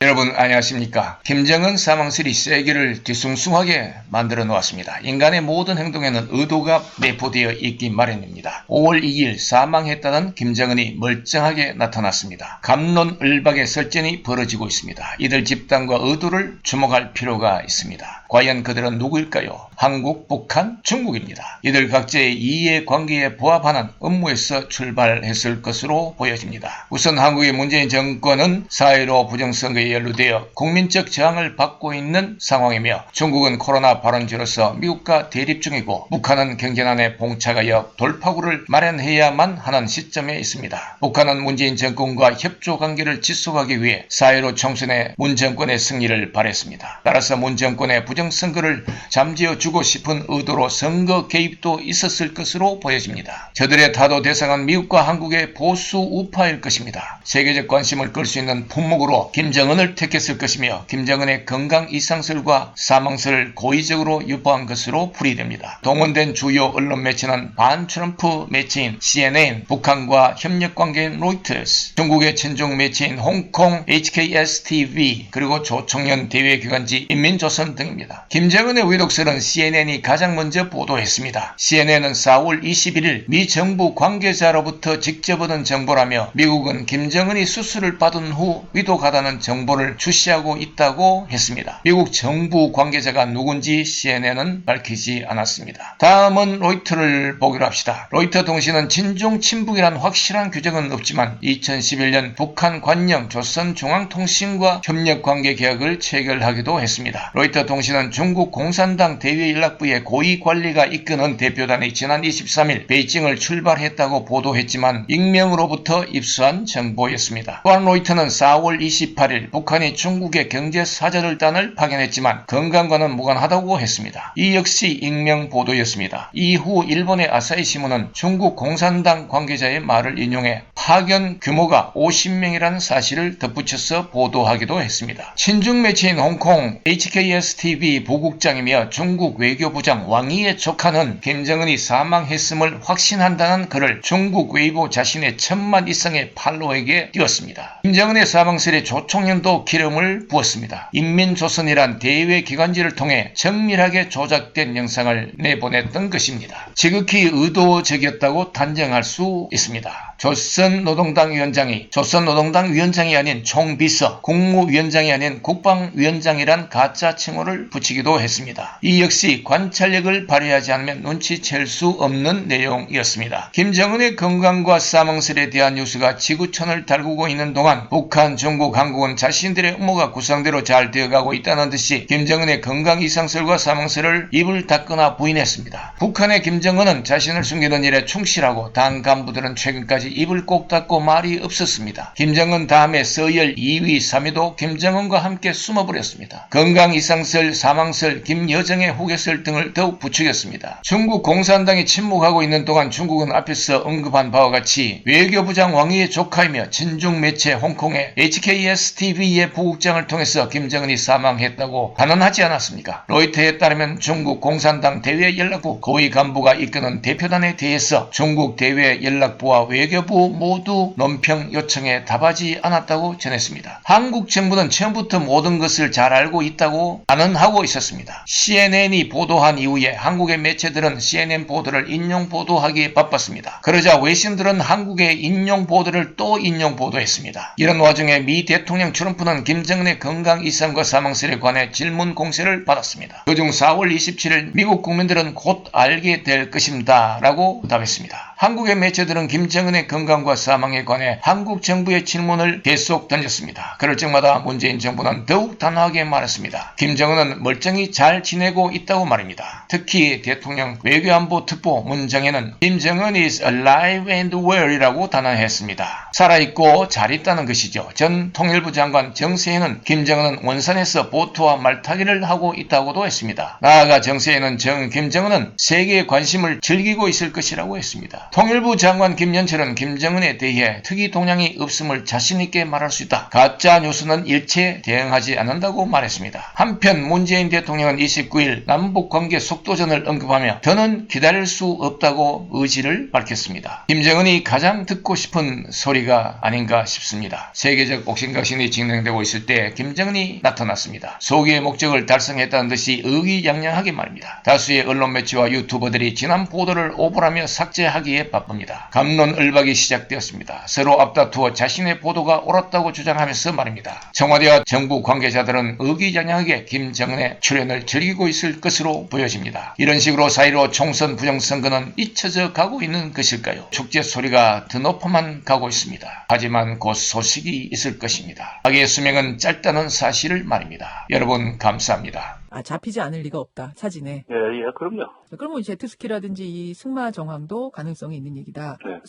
여러분 안녕하십니까. 김정은 사망설이 세계를 뒤숭숭하게 만들어 놓았습니다. 인간의 모든 행동에는 의도가 내포되어 있기 마련입니다. 5월 2일 사망했다는 김정은이 멀쩡하게 나타났습니다. 갑론을박의 설전이 벌어지고 있습니다. 이들 집단과 의도를 주목할 필요가 있습니다. 과연 그들은 누구일까요? 한국, 북한, 중국입니다. 이들 각자의 이해관계에 부합하는 업무에서 출발했을 것으로 보여집니다. 우선 한국의 문재인 정권은 4.15 부정선거에 연루되어 국민적 저항을 받고 있는 상황이며, 중국은 코로나 발원지로서 미국과 대립 중이고, 북한은 경제난에 봉착하여 돌파구를 마련해야만 하는 시점에 있습니다. 북한은 문재인 정권과 협조관계를 지속하기 위해 4.15 총선에 문 정권의 승리를 바랬습니다. 따라서 문 정권의 부정선거를 잠재워주고 싶은 의도로 선거 개입도 있었을 것으로 보여집니다. 저들의 타도 대상은 미국과 한국의 보수 우파일 것입니다. 세계적 관심을 끌 수 있는 품목으로 김정은을 택했을 것이며, 김정은의 건강 이상설과 사망설을 고의적으로 유포한 것으로 풀이됩니다. 동원된 주요 언론 매체는 반트럼프 매체인 CNN, 북한과 협력관계인 로이터스, 중국의 친중 매체인 홍콩 HKSTV, 그리고 조총련 대외기관지 인민조선 등입니다. 김정은의 위독설은 CNN이 가장 먼저 보도했습니다. CNN은 4월 21일 미 정부 관계자로부터 직접 얻은 정보라며, 미국은 김정은이 수술을 받은 후 위독하다는 정보를 주시하고 있다고 했습니다. 미국 정부 관계자가 누군지 CNN은 밝히지 않았습니다. 다음은 로이터를 보기로 합시다. 로이터 통신은 친중 친북이란 확실한 규정은 없지만 2011년 북한 관영 조선중앙통신과 협력관계 계약을 체결하기도 했습니다. 로이터 통신은 중국 공산당 대외연락부의 고위관리가 이끄는 대표단이 지난 23일 베이징을 출발했다고 보도했지만 익명으로부터 입수한 정보였습니다. 또한 로이터는 4월 28일 북한이 중국의 경제사절단을 파견했지만 건강과는 무관하다고 했습니다. 이 역시 익명 보도였습니다. 이후 일본의 아사히 신문은 중국 공산당 관계자의 말을 인용해 파견 규모가 50명이라는 사실을 덧붙여서 보도하기도 했습니다. 친중 매체인 홍콩 HKSTV 부국장이며 중국 외교부장 왕이의 조카는 김정은이 사망했음을 확신한다는 글을 중국 웨이보 자신의 1000만 이상의 팔로워에게 띄웠습니다. 김정은의 사망설에 조총련도 기름을 부었습니다. 인민조선이란 대외기관지를 통해 정밀하게 조작된 영상을 내보냈던 것입니다. 지극히 의도적이었다고 단정할 수 있습니다. 조선노동당 위원장이 아닌 총비서, 국무위원장이 아닌 국방위원장이란 가짜 칭호를 붙이기도 했습니다. 이 역시 관찰력을 발휘하지 않으면 눈치챌 수 없는 내용이었습니다. 김정은의 건강과 사망설에 대한 뉴스가 지구촌을 달구고 있는 동안 북한, 중국, 한국은 자신들의 업무가 구상대로 잘 되어가고 있다는 듯이 김정은의 건강 이상설과 사망설을 입을 닫거나 부인했습니다. 북한의 김정은은 자신을 숨기는 일에 충실하고 당 간부들은 최근까지 입을 꼭 닫고 말이 없었습니다. 김정은 다음에 서열 2위, 3위도 김정은과 함께 숨어버렸습니다. 건강 이상설, 사망설, 김여정의 후계설 등을 더욱 부추겼습니다. 중국 공산당이 침묵하고 있는 동안 중국은 앞에서 언급한 바와 같이 외교부장 왕이의 조카이며 친중 매체 홍콩의 HKSTV의 부국장을 통해서 김정은이 사망했다고 반언하지 않았습니까? 로이터에 따르면 중국 공산당 대외연락부 고위 간부가 이끄는 대표단에 대해서 중국 대외연락부와 외교부 모두 논평 요청에 답하지 않았다고 전했습니다. 한국 정부는 처음부터 모든 것을 잘 알고 있다고 반언하고 있었습니다. CNN이 보도한 이후에 한국의 매체들은 CNN 보도를 인용 보도하기에 바빴습니다. 그러자 외신들은 한국의 인용 보도를 또 인용 보도했습니다. 이런 와중에 미 대통령 트럼프는 김정은의 건강 이상과 사망설에 관해 질문 공세를 받았습니다. 그중 4월 27일 미국 국민들은 곧 알게 될 것입니다 라고 답했습니다. 한국의 매체들은 김정은의 건강과 사망에 관해 한국 정부의 질문을 계속 던졌습니다. 그럴 적마다 문재인 정부는 더욱 단호하게 말했습니다. 김정은은 멀쩡히 잘 지내고 있다고 말입니다. 특히 대통령 외교안보 특보 문정혜는 김정은 is alive and well 이라고 단언했습니다. 살아있고 잘 있다는 것이죠. 전 통일부 장관 정세현은 김정은은 원산에서 보트와 말타기를 하고 있다고도 했습니다. 나아가 정세현은 김정은은 세계의 관심을 즐기고 있을 것이라고 했습니다. 통일부 장관 김연철은 김정은에 대해 특이 동향이 없음을 자신있게 말할 수 있다. 가짜 뉴스는 일체 대응하지 않는다고 말했습니다. 한편 문재인 대통령은 29일 남북관계 속도전을 언급하며 더는 기다릴 수 없다고 의지를 밝혔습니다. 김정은이 가장 듣고 싶은 소리가 아닌가 싶습니다. 세계적 옥신각신이 진행되고 있을 때 김정은이 나타났습니다. 소기의 목적을 달성했다는 듯이 의기양양하게 말입니다. 다수의 언론 매체와 유튜버들이 지난 보도를 오보라며 삭제하기에 바쁩니다. 갑론을박이 시작되었습니다. 서로 앞다투어 자신의 보도가 옳았다고 주장하면서 말입니다. 청와대와 정부 관계자들은 의기양양하게 김정은의 출연을 즐기고 있을 것으로 보여집니다. 이런 식으로 사이로 총선 부정선거는 잊혀져 가고 있는 것일까요? 축제 소리가 드높아만 가고 있습니다. 하지만 곧 소식이 있을 것입니다. 악의 수명은 짧다는 사실을 말입니다. 여러분 감사합니다. 잡히지 않을 리가 없다. 사진에. 예, 그럼요. 그러면 제트스키라든지 이 승마 정황도 가능성이 있는 얘기다. 네.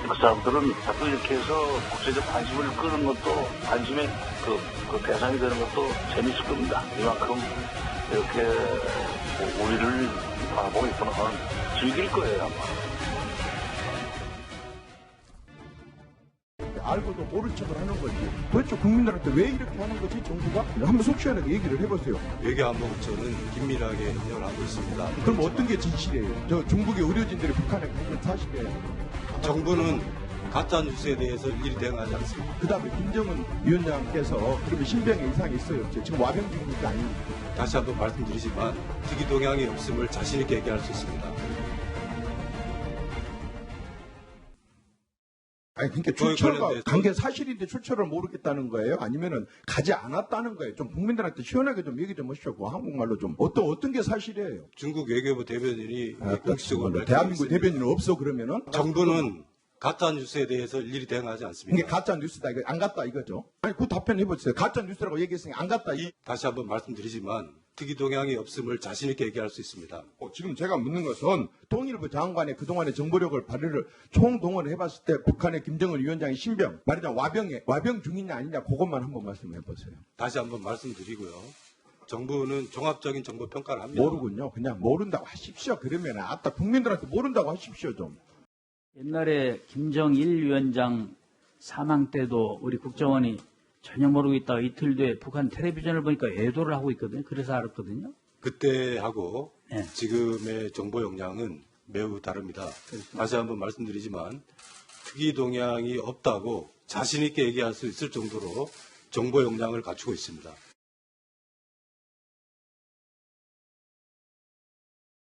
그 사람들은 자꾸 이렇게 해서 국제적 관심을 끄는 것도 관심의 그 대상이 되는 것도 재밌을 겁니다. 이만큼 이렇게 우리를 바라보고 있구나 즐길 거예요 아마. 알고도 모른 척을 하는 거지. 도대체 국민들한테 왜 이렇게 하는 거지 정부가? 한번 속 시원하게 얘기를 해보세요. 외교안보국처는 긴밀하게 협력을 하고 있습니다. 그럼 어떤 게 진실이에요? 저 중국의 의료진들이 북한에 간 건 사실이에요. 정부는 가짜뉴스에 대해서 일일이 대응하지 않습니다. 그 다음에 김정은 위원장께서 그러면 신병에 이상이 있어요. 지금 와병 중입니까 아닙니까? 다시 한번 말씀드리지만 특이 동향이 없음을 자신 있게 얘기할 수 있습니다. 아니 그러니까 출처가 간 게 사실인데 출처를 모르겠다는 거예요? 아니면은 가지 않았다는 거예요? 좀 국민들한테 시원하게 좀 얘기 좀 하시고 한국말로 좀 어떤 게 사실이에요? 중국 외교부 대변인이 공식적으로 대한민국 대변인은 없어 그러면은 정부는 가짜뉴스에 대해서 일일이 대응하지 않습니다. 이게 가짜 뉴스다 이거 안 갔다 이거죠? 아니 그 답변 해보세요. 가짜 뉴스라고 얘기했으니 안 갔다 다시 한번 말씀드리지만 특이 동향이 없음을 자신 있게 얘기할 수 있습니다. 지금 제가 묻는 것은 통일부 장관의 그동안의 정보력을 발휘를 총동원을 해봤을 때 북한의 김정은 위원장의 신병 말하자면 와병 중이냐 아니냐 그것만 한번 말씀해 보세요. 다시 한번 말씀드리고요. 정부는 종합적인 정보 평가를 합니다. 모르군요. 그냥 모른다고 하십시오. 그러면 아따 국민들한테 모른다고 하십시오 좀. 옛날에 김정일 위원장 사망 때도 우리 국정원이 전혀 모르고 있다가 이틀 뒤에 북한 텔레비전을 보니까 애도를 하고 있거든요. 그래서 알았거든요. 그때하고 네. 지금의 정보 역량은 매우 다릅니다. 다시 한번 말씀드리지만 특이 동향이 없다고 자신 있게 얘기할 수 있을 정도로 정보 역량을 갖추고 있습니다.